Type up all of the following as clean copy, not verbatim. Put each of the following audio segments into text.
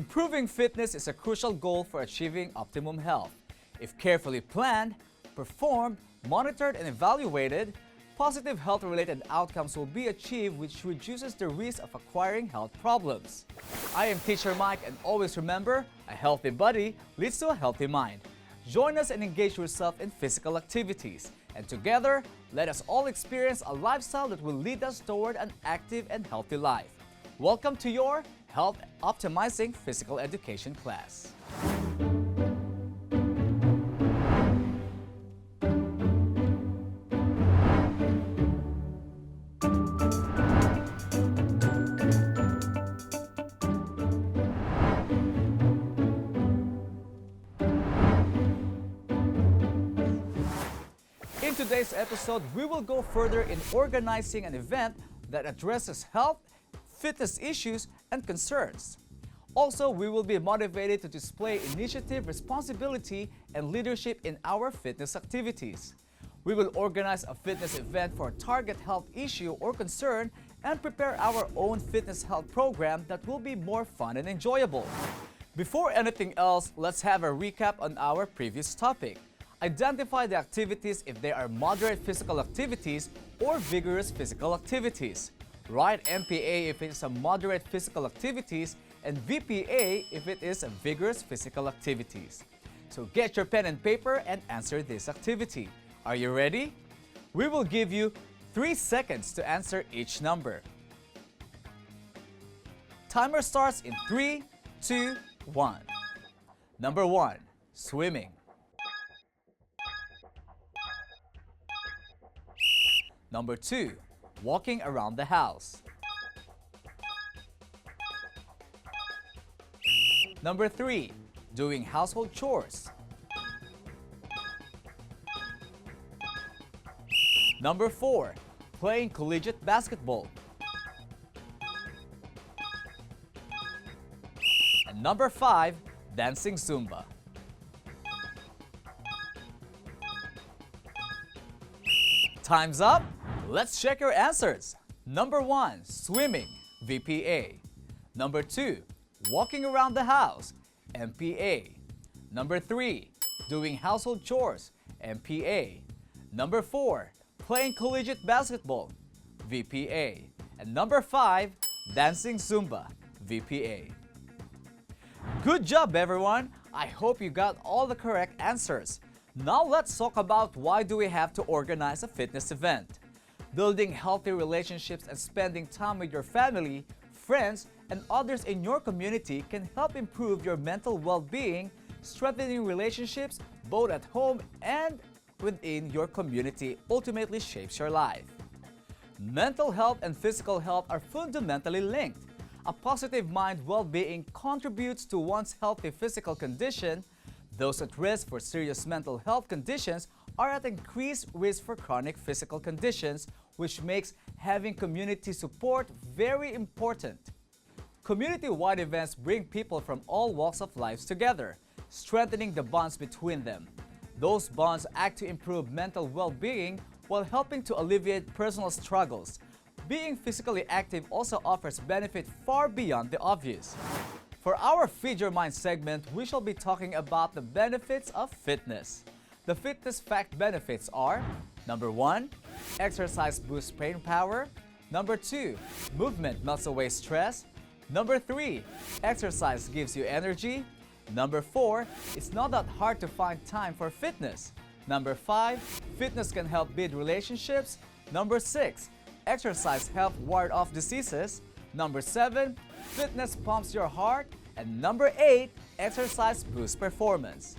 Improving fitness is a crucial goal for achieving optimum health. If carefully planned, performed, monitored, and evaluated, positive health-related outcomes will be achieved, which reduces the risk of acquiring health problems. I am Teacher Mike, and always remember, a healthy body leads to a healthy mind. Join us and engage yourself in physical activities. And together, let us all experience a lifestyle that will lead us toward an active and healthy life. Welcome to your Health Optimizing Physical Education class. In today's episode, we will go further in organizing an event that addresses health, fitness issues, and concerns. Also, we will be motivated to display initiative, responsibility, and leadership in our fitness activities. We will organize a fitness event for a target health issue or concern and prepare our own fitness health program that will be more fun and enjoyable. Before anything else, let's have a recap on our previous topic. Identify the activities if they are moderate physical activities or vigorous physical activities. Write MPA if it is a moderate physical activities and VPA if it is a vigorous physical activities. So get your pen and paper and answer this activity. Are you ready? We will give you 3 seconds to answer each number. Timer starts in 3, 2, 1. Number 1, swimming. Number 2, walking around the house. Number 3, doing household chores. Number 4, playing collegiate basketball. And number 5, dancing Zumba. Time's up! Let's check your answers. Number 1, swimming, VPA. Number 2, walking around the house, MPA. Number 3, doing household chores, MPA. Number 4, playing collegiate basketball, VPA. And number 5, dancing Zumba, VPA. Good job, everyone! I hope you got all the correct answers. Now let's talk about why do we have to organize a fitness event. Building healthy relationships and spending time with your family, friends, and others in your community can help improve your mental well-being, strengthening relationships both at home and within your community ultimately shapes your life. Mental health and physical health are fundamentally linked. A positive mind well-being contributes to one's healthy physical condition. Those at risk for serious mental health conditions are at increased risk for chronic physical conditions, which makes having community support very important. Community-wide events bring people from all walks of life together, strengthening the bonds between them. Those bonds act to improve mental well-being while helping to alleviate personal struggles. Being physically active also offers benefit far beyond the obvious. For our Feed Your Mind segment, we shall be talking about the benefits of fitness. The fitness fact benefits are: number 1, exercise boosts brain power. Number 2, movement melts away stress. Number 3, exercise gives you energy. Number 4, it's not that hard to find time for fitness. Number 5, fitness can help build relationships. Number 6, exercise helps ward off diseases. Number 7, fitness pumps your heart. And number 8, exercise boosts performance.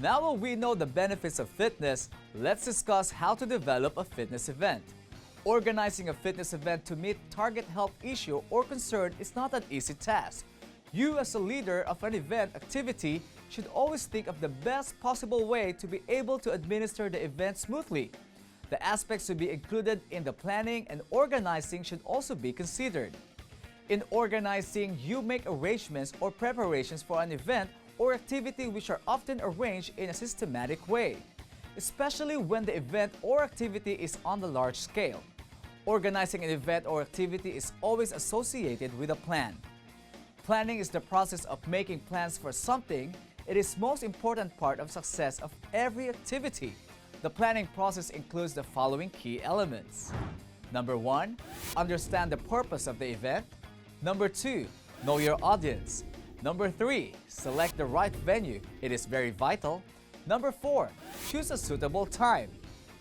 Now that we know the benefits of fitness, let's discuss how to develop a fitness event. Organizing a fitness event to meet target health issue or concern is not an easy task. You as a leader of an event activity should always think of the best possible way to be able to administer the event smoothly. The aspects to be included in the planning and organizing should also be considered. In organizing, you make arrangements or preparations for an event or activity which are often arranged in a systematic way, especially when the event or activity is on the large scale. Organizing an event or activity is always associated with a plan. Planning is the process of making plans for something. It is most important part of success of every activity. The planning process includes the following key elements. Number 1, understand the purpose of the event. Number 2, know your audience. Number 3, select the right venue. It is very vital. Number 4, choose a suitable time.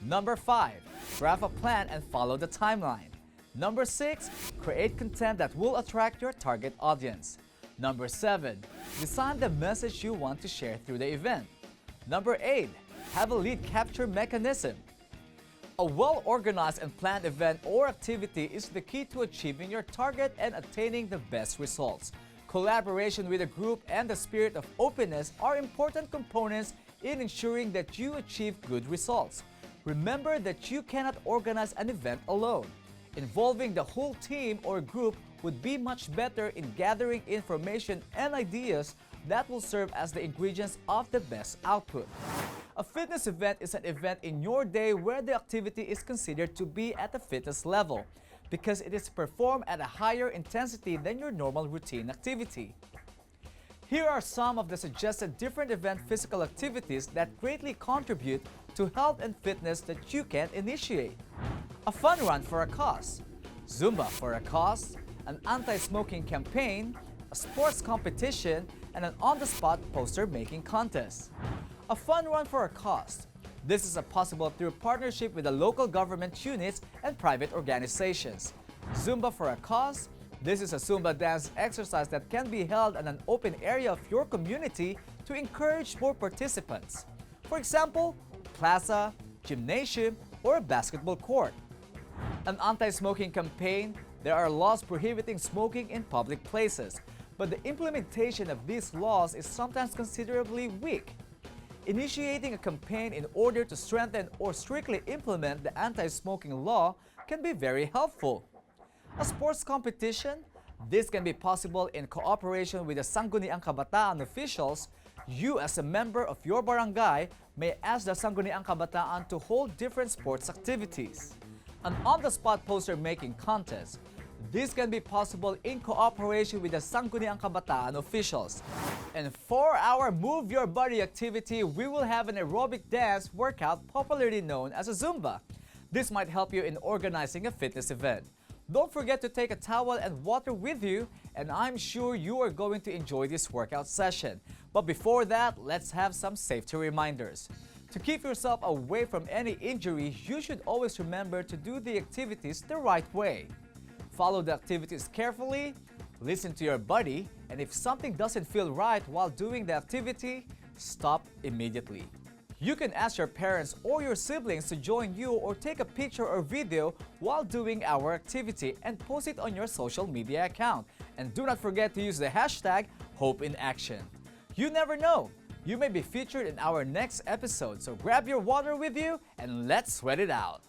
Number 5, draft a plan and follow the timeline. Number 6, create content that will attract your target audience. Number 7, design the message you want to share through the event. Number 8, have a lead capture mechanism. A well-organized and planned event or activity is the key to achieving your target and attaining the best results. Collaboration with a group and the spirit of openness are important components in ensuring that you achieve good results. Remember that you cannot organize an event alone. Involving the whole team or group would be much better in gathering information and ideas that will serve as the ingredients of the best output. A fitness event is an event in your day where the activity is considered to be at the fitness level because it is performed at a higher intensity than your normal routine activity. Here are some of the suggested different event physical activities that greatly contribute to health and fitness that you can initiate. A fun run for a cause, Zumba for a cause, an anti-smoking campaign, a sports competition, and an on-the-spot poster making contest. A fun run for a cause. This is possible through partnership with the local government units and private organizations. Zumba for a cause. This is a Zumba dance exercise that can be held in an open area of your community to encourage more participants. For example, plaza, gymnasium, or a basketball court. An anti-smoking campaign. There are laws prohibiting smoking in public places, but the implementation of these laws is sometimes considerably weak. Initiating a campaign in order to strengthen or strictly implement the anti-smoking law can be very helpful. A sports competition. This can be possible in cooperation with the Sangguniang Kabataan officials. You as a member of your barangay may ask the Sangguniang Kabataan to hold different sports activities. An on-the-spot poster making contest. This can be possible in cooperation with the Sangguniang Kabataan officials. And for our Move Your Body activity, we will have an aerobic dance workout popularly known as a Zumba. This might help you in organizing a fitness event. Don't forget to take a towel and water with you, and I'm sure you are going to enjoy this workout session. But before that, let's have some safety reminders. To keep yourself away from any injury, you should always remember to do the activities the right way. Follow the activities carefully, listen to your body, and if something doesn't feel right while doing the activity, stop immediately. You can ask your parents or your siblings to join you or take a picture or video while doing our activity and post it on your social media account. And do not forget to use the hashtag #HopeInAction. You never know, you may be featured in our next episode, so grab your water with you and let's sweat it out.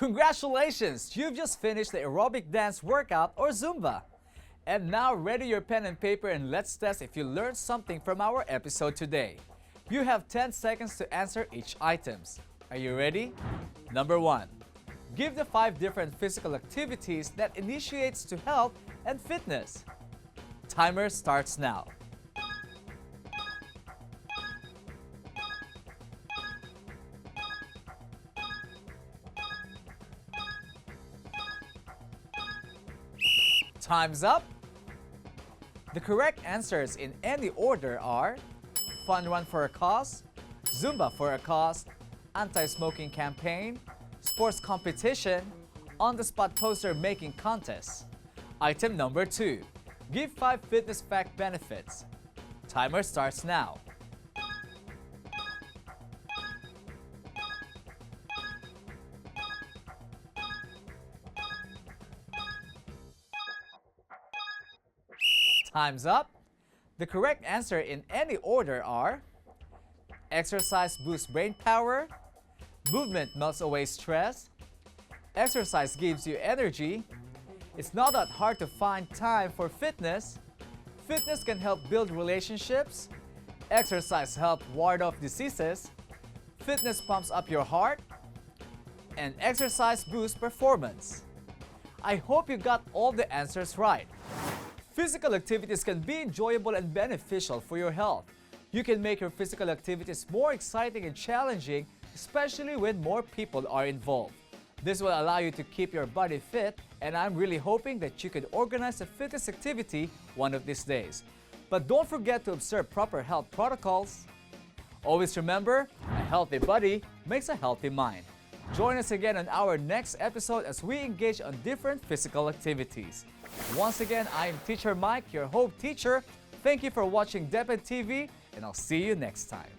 Congratulations! You've just finished the aerobic dance workout or Zumba. And now ready your pen and paper and let's test if you learned something from our episode today. You have 10 seconds to answer each items. Are you ready? Number 1. Give the 5 different physical activities that initiates to health and fitness. Timer starts now. Time's up. The correct answers in any order are Fun Run for a Cause, Zumba for a Cause, Anti-Smoking Campaign, Sports Competition, On-the-Spot Poster Making Contest. Item number 2. Give 5 fitness fact benefits. Timer starts now. Time's up. The correct answer in any order are exercise boosts brain power, movement melts away stress, exercise gives you energy, it's not that hard to find time for fitness, fitness can help build relationships, exercise helps ward off diseases, fitness pumps up your heart, and exercise boosts performance. I hope you got all the answers right. Physical activities can be enjoyable and beneficial for your health. You can make your physical activities more exciting and challenging, especially when more people are involved. This will allow you to keep your body fit, and I'm really hoping that you can organize a fitness activity one of these days. But don't forget to observe proper health protocols. Always remember, a healthy body makes a healthy mind. Join us again on our next episode as we engage on different physical activities. Once again, I am Teacher Mike, your Hope Teacher. Thank you for watching DepEd TV, and I'll see you next time.